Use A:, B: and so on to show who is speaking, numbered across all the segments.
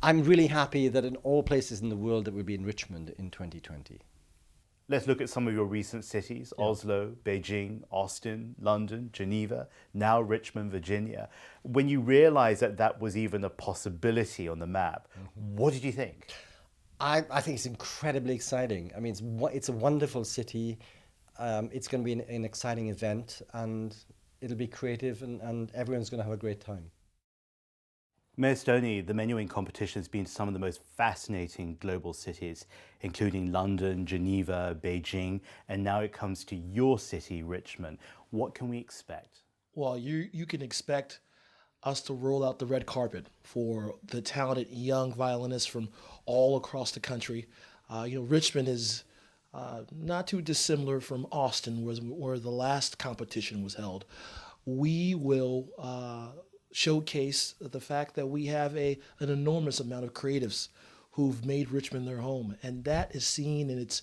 A: I'm really happy that in all places in the world that we'll be in Richmond in 2020.
B: Let's look at some of your recent cities: Oslo, Beijing, Austin, London, Geneva, now Richmond, Virginia. When you realized that that was even a possibility on the map, what did you think?
A: I think it's incredibly exciting. I mean, it's a wonderful city. It's going to be an exciting event, and it'll be creative, and everyone's going to have a great time.
B: Mayor Stoney, the Menuhin competition has been to some of the most fascinating global cities, including London, Geneva, Beijing, and now it comes to your city, Richmond. What can we expect?
C: Well, you can expect us to roll out the red carpet for the talented young violinists from all across the country. Richmond is not too dissimilar from Austin, where the last competition was held. We will showcase the fact that we have an enormous amount of creatives who've made Richmond their home, and that is seen in its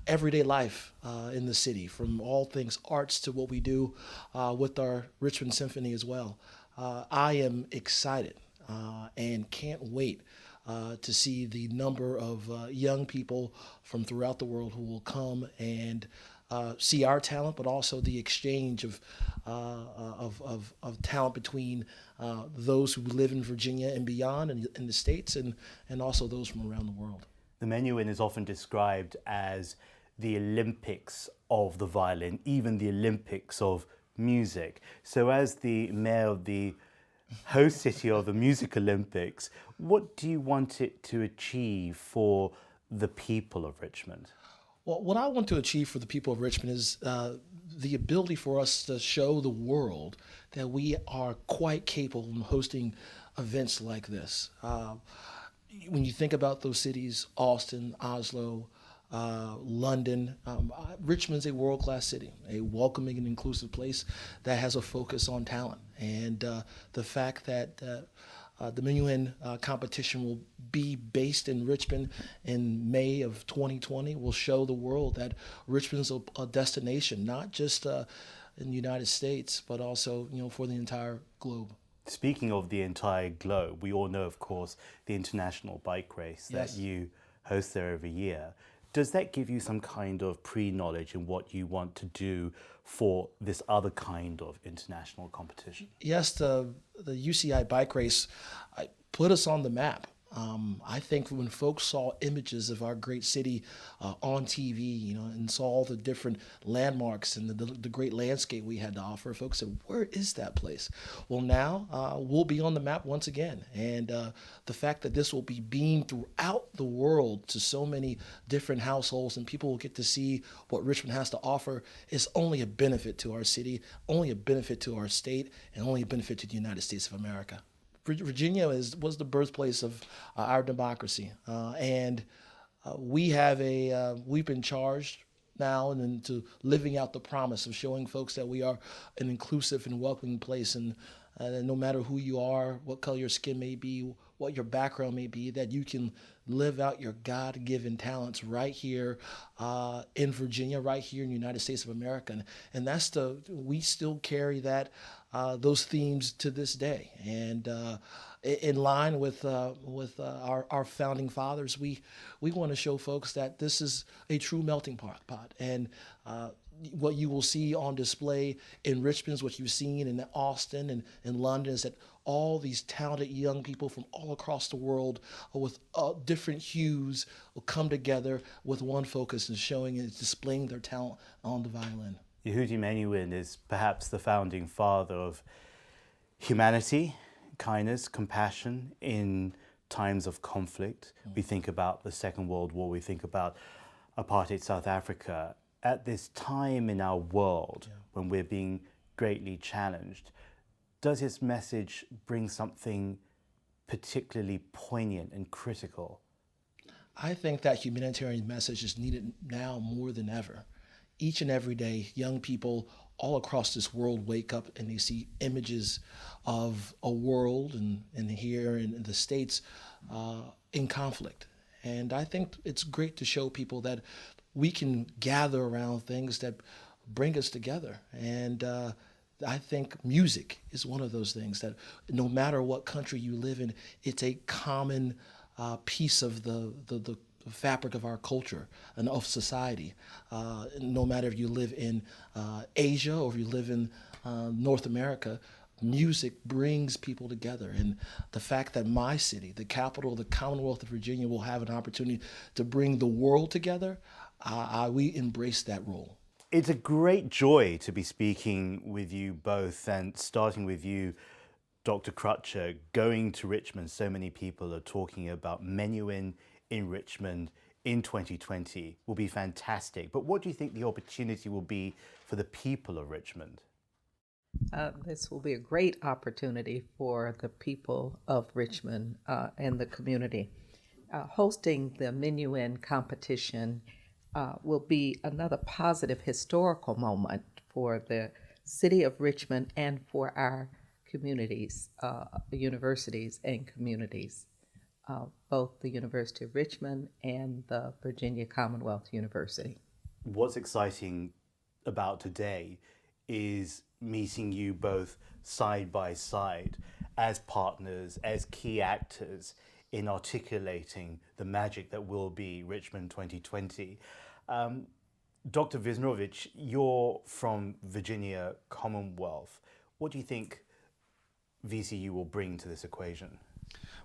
C: everyday life in the city, from all things arts to what we do with our Richmond Symphony as well. I am excited and can't wait to see the number of young people from throughout the world who will come and see our talent, but also the exchange of talent between those who live in Virginia and beyond, and in the States, and also those from around the world.
B: The Menuhin is often described as the Olympics of the violin, even the Olympics of music. So as the mayor of the host city of the Music Olympics, what do you want it to achieve for the people of Richmond?
C: Well, what I want to achieve for the people of Richmond is the ability for us to show the world that we are quite capable of hosting events like this. When you think about those cities, Austin, Oslo, London, Richmond's a world-class city, a welcoming and inclusive place that has a focus on talent. And the fact that the Menuhin competition will be based in Richmond in May of 2020 will show the world that Richmond's a destination, not just in the United States, but also for the entire globe.
B: Speaking of the entire globe, we all know, of course, the international bike race that you host there every year. Does that give you some kind of pre-knowledge in what you want to do for this other kind of international competition?
C: Yes, the UCI bike race put us on the map. I think when folks saw images of our great city on TV, and saw all the different landmarks and the great landscape we had to offer, folks said, "Where is that place?" Well, now we'll be on the map once again, and the fact that this will be beamed throughout the world to so many different households, and people will get to see what Richmond has to offer, is only a benefit to our city, only a benefit to our state, and only a benefit to the United States of America. Virginia was the birthplace of our democracy, and we've been charged now and into living out the promise of showing folks that we are an inclusive and welcoming place, and no matter who you are, what color your skin may be, what your background may be, that you can live out your God-given talents right here in Virginia, right here in the United States of America, and we still carry those themes to this day, and in line with our founding fathers, we want to show folks that this is a true melting pot, and what you will see on display in Richmond is what you've seen in Austin and in London, is that all these talented young people from all across the world with different hues will come together with one focus and showing and displaying their talent on the violin.
B: Yehudi Menuhin is perhaps the founding father of humanity, kindness, compassion in times of conflict. We think about the Second World War, we think about apartheid South Africa. At this time in our world when we're being greatly challenged, does his message bring something particularly poignant and critical?
C: I think that humanitarian message is needed now more than ever. Each and every day, young people all across this world wake up and they see images of a world and here in the States in conflict. And I think it's great to show people that we can gather around things that bring us together. And I think music is one of those things that no matter what country you live in, it's a common piece of the fabric of our culture and of society. No matter if you live in Asia or if you live in North America, music brings people together. And the fact that my city, the capital of the Commonwealth of Virginia, will have an opportunity to bring the world together, we embrace that role.
B: It's a great joy to be speaking with you both, and starting with you, Dr. Crutcher. Going to Richmond, so many people are talking about Menuhin in Richmond in 2020 will be fantastic. But what do you think the opportunity will be for the people of Richmond?
D: This will be a great opportunity for the people of Richmond and the community. Hosting the Menuhin competition will be another positive historical moment for the city of Richmond and for our communities, universities and communities, both the University of Richmond and the Virginia Commonwealth University.
B: What's exciting about today is meeting you both side by side as partners, as key actors in articulating the magic that will be Richmond 2020. Dr. Wisnowicz, you're from Virginia Commonwealth. What do you think VCU will bring to this equation?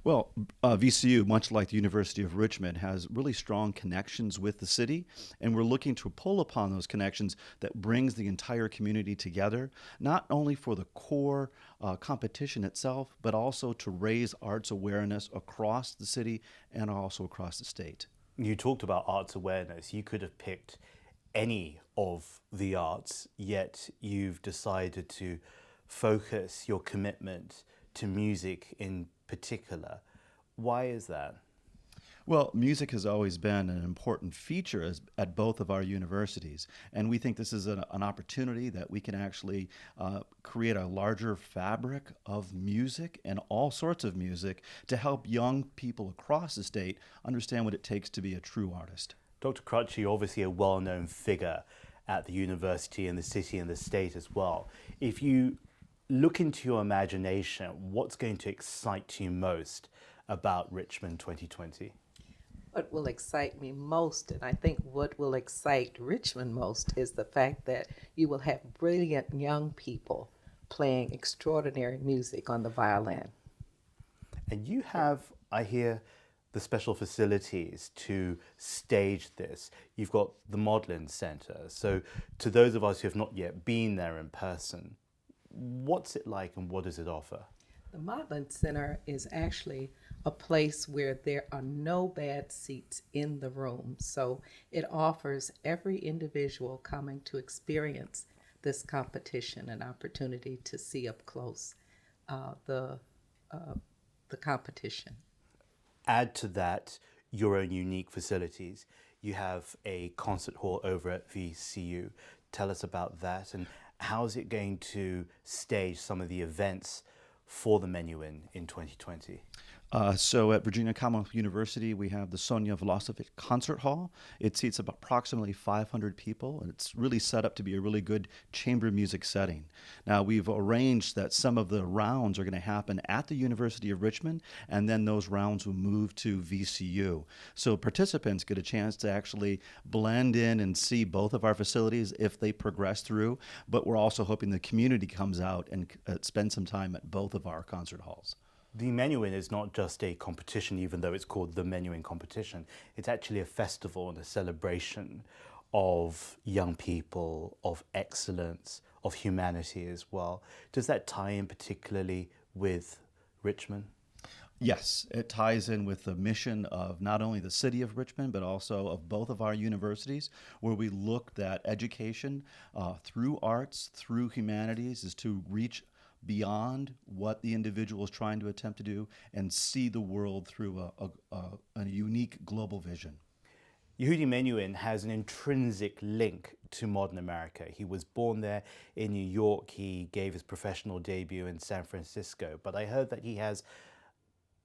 E: Well, VCU, much like the University of Richmond, has really strong connections with the city, and we're looking to pull upon those connections that brings the entire community together, not only for the core competition itself, but also to raise arts awareness across the city and also across the state.
B: You talked about arts awareness. You could have picked any of the arts, yet you've decided to focus your commitment to music in particular. Why is that?
E: Well, music has always been an important feature at both of our universities, and we think this is an opportunity that we can actually create a larger fabric of music and all sorts of music to help young people across the state understand what it takes to be a true artist.
B: Dr. Crutcher, obviously a well-known figure at the university and the city and the state as well. If you look into your imagination, what's going to excite you most about Richmond 2020?
D: What will excite me most, and I think what will excite Richmond most, is the fact that you will have brilliant young people playing extraordinary music on the violin.
B: And you have, I hear, the special facilities to stage this. You've got the Modlin Center. So to those of us who have not yet been there in person, what's it like and what does it offer?
D: The Modlin Center is actually a place where there are no bad seats in the room. So it offers every individual coming to experience this competition an opportunity to see up close the competition.
B: Add to that your own unique facilities. You have a concert hall over at VCU. Tell us about that, and how is it going to stage some of the events for the Menuhin in 2020?
E: So at Virginia Commonwealth University, we have the Sonia Vlasovic Concert Hall. It seats about approximately 500 people, and it's really set up to be a really good chamber music setting. Now, we've arranged that some of the rounds are going to happen at the University of Richmond, and then those rounds will move to VCU. So participants get a chance to actually blend in and see both of our facilities if they progress through, but we're also hoping the community comes out and spend some time at both of our concert halls.
B: The Menuhin is not just a competition, even though it's called the Menuhin Competition. It's actually a festival and a celebration of young people, of excellence, of humanity as well. Does that tie in particularly with Richmond?
E: Yes, it ties in with the mission of not only the city of Richmond, but also of both of our universities, where we looked at education through arts, through humanities, is to reach beyond what the individual is trying to attempt to do and see the world through a unique global vision.
B: Yehudi Menuhin has an intrinsic link to modern America. He was born there in New York. He gave his professional debut in San Francisco. But I heard that he has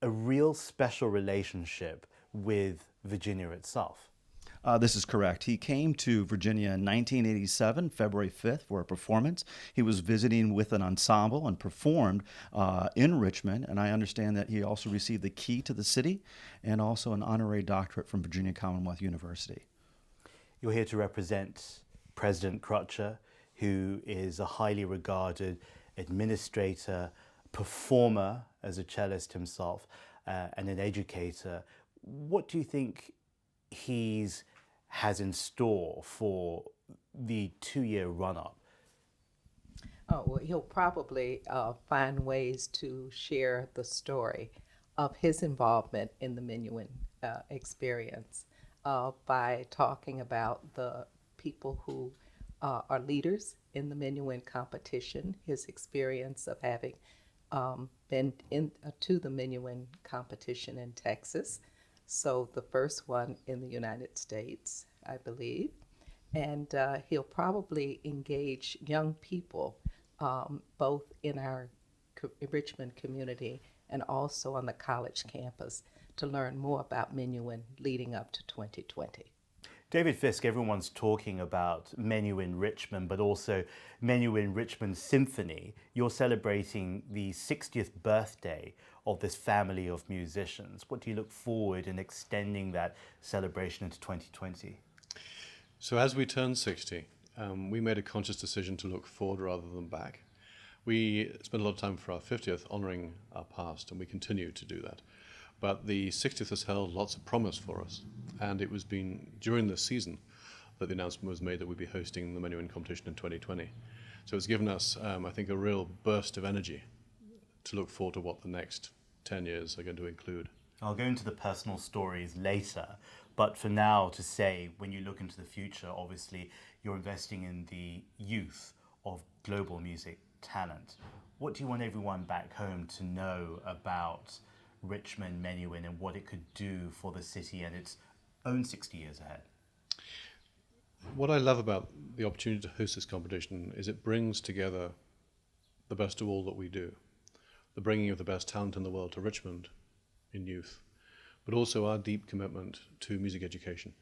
B: a real special relationship with Virginia itself.
E: This is correct. He came to Virginia in 1987, February 5th, for a performance. He was visiting with an ensemble and performed in Richmond, and I understand that he also received the key to the city and also an honorary doctorate from Virginia Commonwealth University.
B: You're here to represent President Crutcher, who is a highly regarded administrator, performer as a cellist himself, and an educator. What do you think has in store for the 2-year run-up?
D: Oh, well, he'll probably find ways to share the story of his involvement in the Menuhin experience by talking about the people who are leaders in the Menuhin competition, his experience of having been to the Menuhin competition in Texas, so the first one in the United States, I believe. And he'll probably engage young people, both in our Richmond community and also on the college campus, to learn more about Menuhin leading up to 2020.
B: David Fisk, everyone's talking about Menuhin Richmond, but also Menuhin Richmond Symphony. You're celebrating the 60th birthday of this family of musicians. What do you look forward in extending that celebration into 2020?
F: So as we turned 60, we made a conscious decision to look forward rather than back. We spent a lot of time for our 50th honoring our past, and we continue to do that. But the 60th has held lots of promise for us, and it was during this season that the announcement was made that we'd be hosting the Menuhin Competition in 2020. So it's given us, I think, a real burst of energy to look forward to what the next 10 years are going to include.
B: I'll go into the personal stories later, but for now to say, when you look into the future, obviously you're investing in the youth of global music talent. What do you want everyone back home to know about Richmond Menuhin and what it could do for the city and its own 60 years ahead?
F: What I love about the opportunity to host this competition is it brings together the best of all that we do. The bringing of the best talent in the world to Richmond in youth, but also our deep commitment to music education.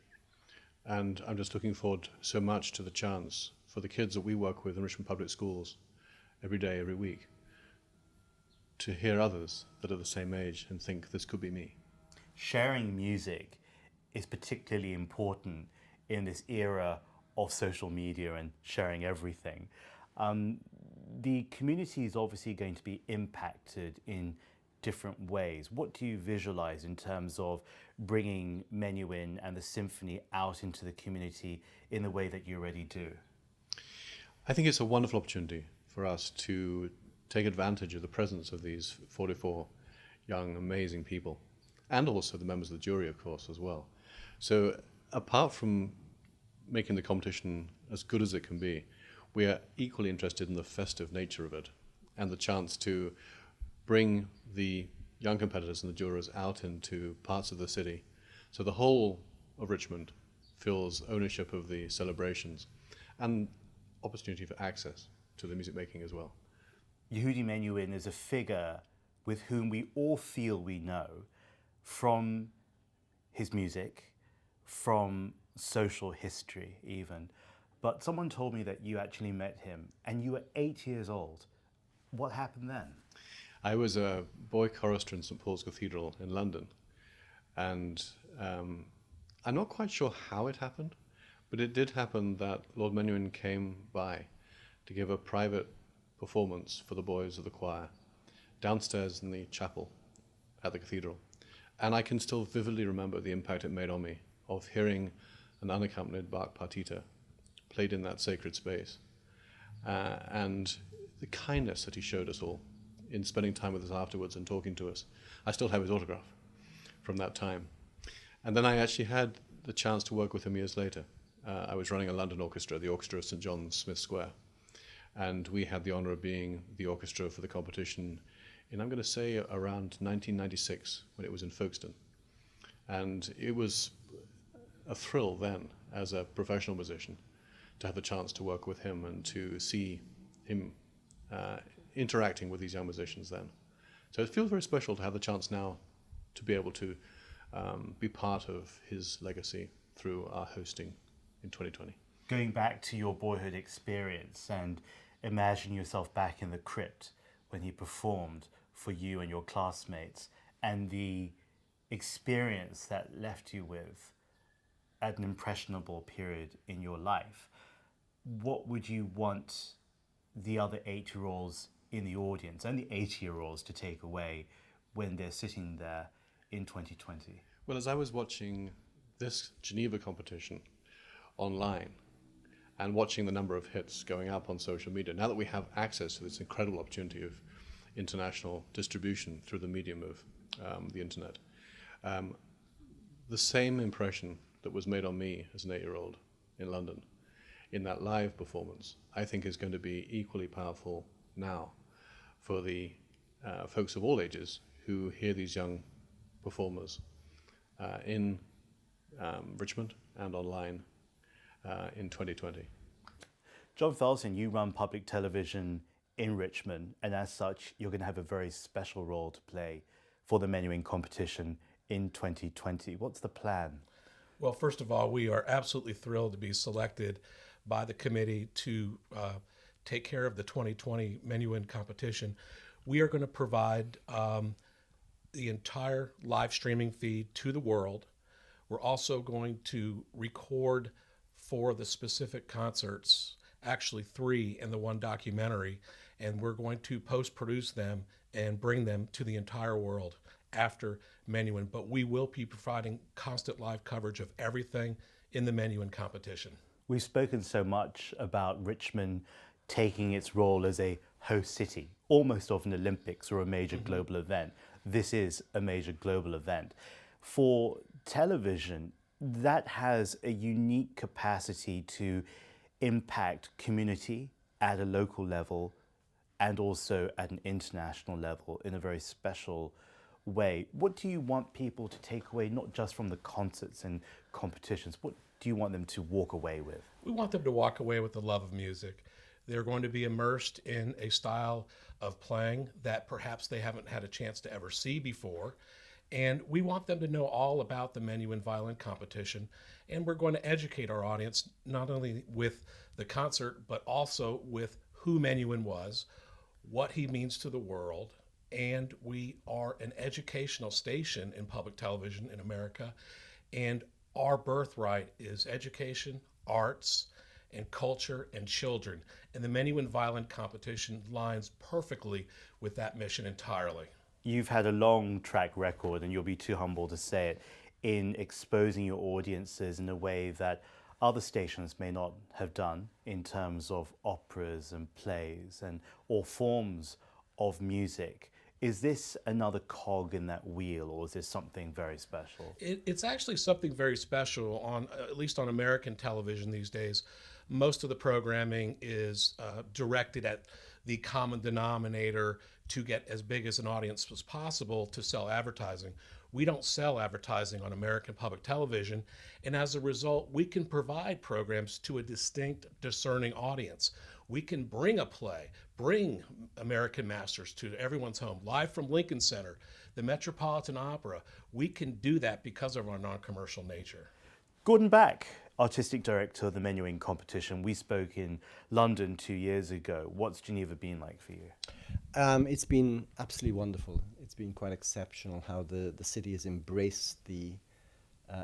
F: And I'm just looking forward so much to the chance for the kids that we work with in Richmond Public Schools every day, every week, to hear others that are the same age and think this could be me.
B: Sharing music is particularly important in this era of social media and sharing everything. The community is obviously going to be impacted in different ways. What do you visualize in terms of bringing Menuhin and the symphony out into the community in the way that you already do?
F: I think it's a wonderful opportunity for us to take advantage of the presence of these 44 young, amazing people, and also the members of the jury, of course, as well. So apart from making the competition as good as it can be, we are equally interested in the festive nature of it and the chance to bring the young competitors and the jurors out into parts of the city. So the whole of Richmond feels ownership of the celebrations and opportunity for access to the music making as well.
B: Yehudi Menuhin is a figure with whom we all feel we know from his music, from social history even. But someone told me that you actually met him and you were 8 years old. What happened then?
F: I was a boy chorister in St. Paul's Cathedral in London, and I'm not quite sure how it happened, but it did happen that Lord Menuhin came by to give a private performance for the boys of the choir downstairs in the chapel at the cathedral. And I can still vividly remember the impact it made on me of hearing an unaccompanied Bach partita played in that sacred space, and the kindness that he showed us all in spending time with us afterwards and talking to us. I still have his autograph from that time. And then I actually had the chance to work with him years later. I was running a London orchestra, the Orchestra of St. John's, Smith Square. And we had the honor of being the orchestra for the competition in, I'm going to say, around 1996, when it was in Folkestone. And it was a thrill then, as a professional musician, to have the chance to work with him and to see him interacting with these young musicians then. So it feels very special to have the chance now to be able to be part of his legacy through our hosting in 2020.
B: Going back to your boyhood experience and imagine yourself back in the crypt when he performed for you and your classmates, and the experience that left you with at an impressionable period in your life, what would you want the other 8-year-olds in the audience and the 80-year-olds to take away when they're sitting there in 2020?
F: Well, as I was watching this Geneva competition online and watching the number of hits going up on social media, now that we have access to this incredible opportunity of international distribution through the medium of the internet, the same impression that was made on me as an 8-year-old in London in that live performance, I think is going to be equally powerful now for the folks of all ages who hear these young performers in Richmond and online in 2020.
B: John Felson, you run public television in Richmond, and as such, you're going to have a very special role to play for the Menuhin competition in 2020. What's the plan?
G: Well, first of all, we are absolutely thrilled to be selected by the committee to take care of the 2020 Menuhin competition. We are going to provide the entire live streaming feed to the world. We're also going to record 4 of the specific concerts, actually 3 in the one documentary, and we're going to post-produce them and bring them to the entire world after Menuhin. But we will be providing constant live coverage of everything in the Menuhin competition.
B: We've spoken so much about Richmond taking its role as a host city, almost of an Olympics or a major global event. This is a major global event. For television, that has a unique capacity to impact community at a local level and also at an international level in a very special way. What do you want people to take away, not just from the concerts and competitions? What do you want them to walk away with?
G: We want them to walk away with the love of music. They're going to be immersed in a style of playing that perhaps they haven't had a chance to ever see before. And we want them to know all about the Menuhin Violin competition. And we're going to educate our audience not only with the concert, but also with who Menuhin was, what he means to the world. And we are an educational station in public television in America. And our birthright is education, arts, and culture, and children. And the Menuhin Violin competition lines perfectly with that mission entirely.
B: You've had a long track record, and you'll be too humble to say it, in exposing your audiences in a way that other stations may not have done in terms of operas and plays and or forms of music. Is this another cog in that wheel, or is this something very special?
G: It's actually something very special, on at least on American television these days. Most of the programming is directed at the common denominator to get as big as an audience as possible to sell advertising. We don't sell advertising on American public television, and as a result, we can provide programs to a distinct, discerning audience. We can bring a play, bring American Masters to everyone's home, live from Lincoln Center, the Metropolitan Opera. We can do that because of our non-commercial nature.
B: Gordon Back, Artistic Director of the Menuhin Competition. We spoke in London 2 years ago. What's Geneva been like for you?
A: It's been absolutely wonderful. It's been quite exceptional how the city has embraced the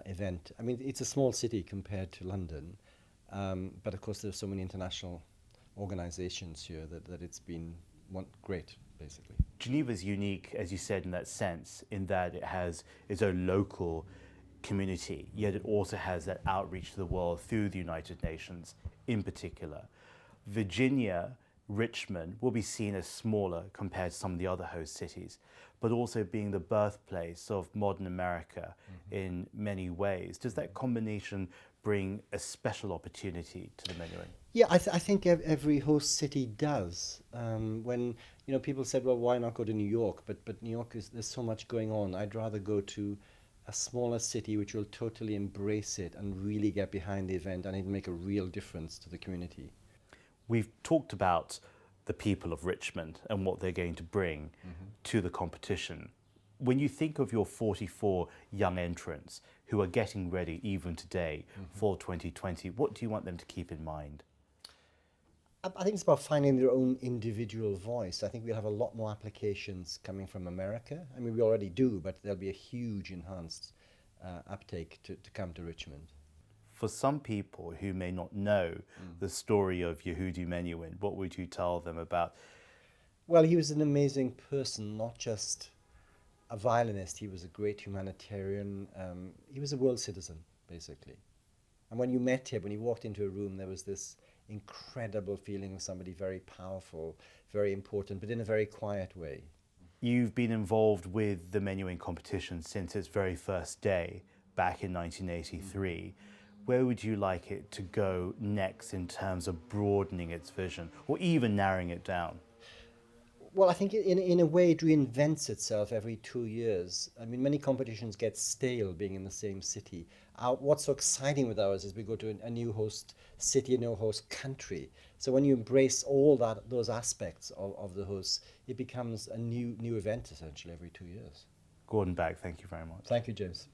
A: event. I mean, it's a small city compared to London, but of course there's so many international organizations here that it's been great, basically.
B: Geneva is unique, as you said, in that sense, in that it has its own local community, yet it also has that outreach to the world through the United Nations in particular. Virginia, Richmond will be seen as smaller compared to some of the other host cities, but also being the birthplace of modern America in many ways. Does that combination bring a special opportunity to the Menuhin?
A: Yeah, I think every host city does. When people said, well, why not go to New York? But New York there's so much going on. I'd rather go to a smaller city which will totally embrace it and really get behind the event, and it'll make a real difference to the community.
B: We've talked about the people of Richmond and what they're going to bring to the competition. When you think of your 44 young entrants who are getting ready even today for 2020, what do you want them to keep in mind?
A: I think it's about finding their own individual voice. I think we'll have a lot more applications coming from America. I mean, we already do, but there'll be a huge enhanced uptake to come to Richmond.
B: For some people who may not know the story of Yehudi Menuhin, what would you tell them about?
A: Well, he was an amazing person, not just a violinist. He was a great humanitarian. He was a world citizen, basically. And when you met him, when you walked into a room, there was this incredible feeling of somebody very powerful, very important, but in a very quiet way.
B: You've been involved with the Menuhin competition since its very first day back in 1983. Where would you like it to go next in terms of broadening its vision or even narrowing it down?
A: Well, I think in a way it reinvents itself every 2 years. I mean, many competitions get stale being in the same city. What's so exciting with ours is we go to a new host city, a new host country. So when you embrace all those aspects of the host, it becomes a new event essentially every 2 years.
B: Gordon Back, thank you very much.
A: Thank you, James.